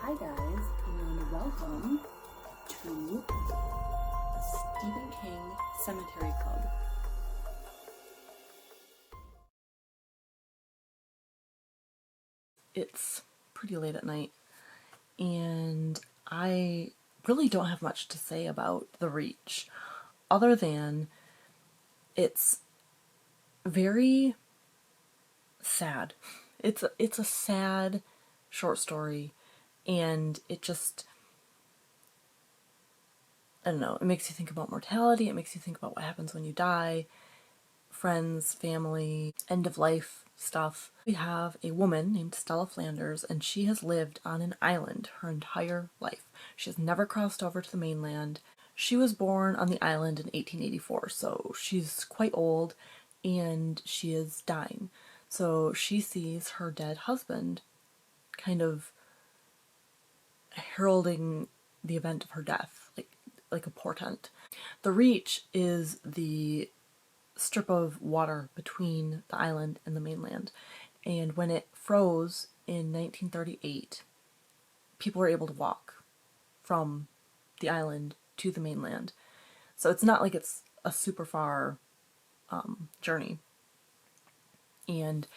Hi guys, and welcome to the Stephen King Sematary Club. It's pretty late at night, and I really don't have much to say about The Reach, other than it's very sad. It's a sad short story, and it just, I don't know, it makes you think about mortality, it makes you think about what happens when you die, friends, family, end of life stuff. We have a woman named Stella Flanders, and she has lived on an island her entire life. She has never crossed over to the mainland. She was born on the island in 1884, so she's quite old, and she is dying. So she sees her dead husband kind of heralding the event of her death, like a portent. The Reach is the strip of water between the island and the mainland, and when it froze in 1938, people were able to walk from the island to the mainland. So it's not like it's a super far journey, and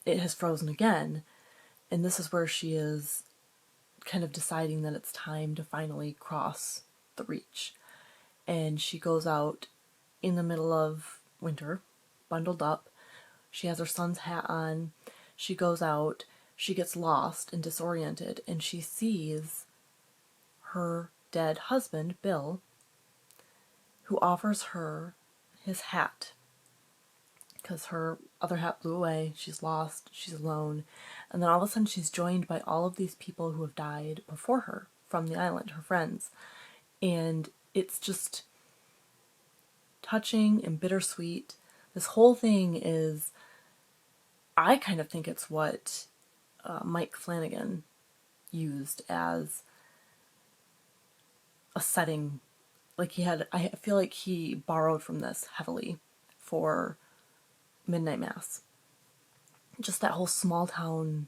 it has frozen again, and this is where she is kind of deciding that it's time to finally cross the Reach. And she goes out in the middle of winter, bundled up. She has her son's hat on. She goes out. She gets lost and disoriented, and she sees her dead husband, Bill, who offers her his hat because her other hat blew away. She's lost. She's alone. And then all of a sudden she's joined by all of these people who have died before her from the island, her friends. And it's just touching and bittersweet. This whole thing is, I kind of think it's what Mike Flanagan used as a setting. Like I feel like he borrowed from this heavily for Midnight Mass. Just that whole small town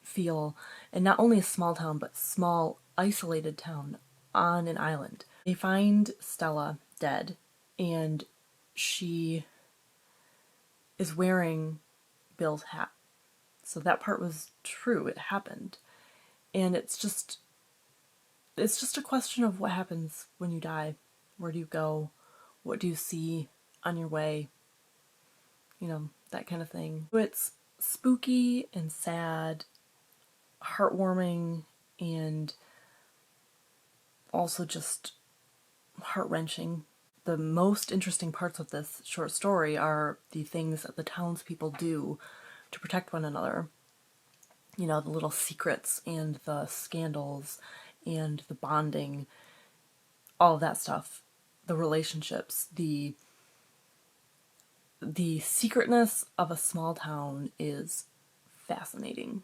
feel, and not only a small town, but small isolated town on an island. They find Stella dead, and she is wearing Bill's hat. So that part was true, it happened. And it's just a question of what happens when you die. Where do you go? What do you see on your way? You know, that kind of thing. So it's spooky and sad, heartwarming, and also just heart-wrenching. The most interesting parts of this short story are the things that the townspeople do to protect one another. You know, the little secrets and the scandals and the bonding, all of that stuff, the relationships, the secretness of a small town is fascinating.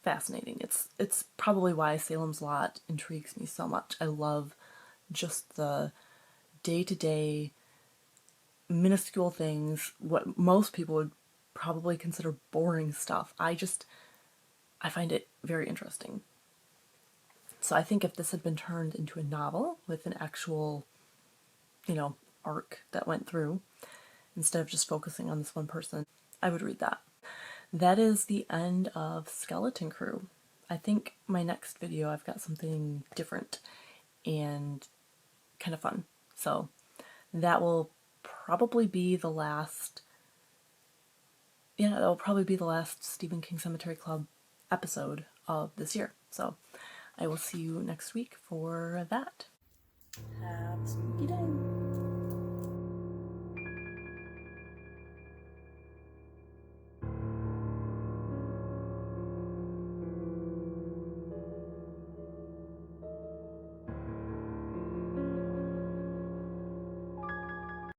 Fascinating. It's probably why Salem's Lot intrigues me so much. I love just the day-to-day minuscule things, what most people would probably consider boring stuff. I find it very interesting. So I think if this had been turned into a novel with an actual, arc that went through, instead of just focusing on this one person, I would read that. That is the end of Skeleton Crew. I think my next video I've got something different and kind of fun. So that will probably be the last, that'll probably be the last Stephen King Cemetery Club episode of this year. So I will see you next week for that. Have a spooky day.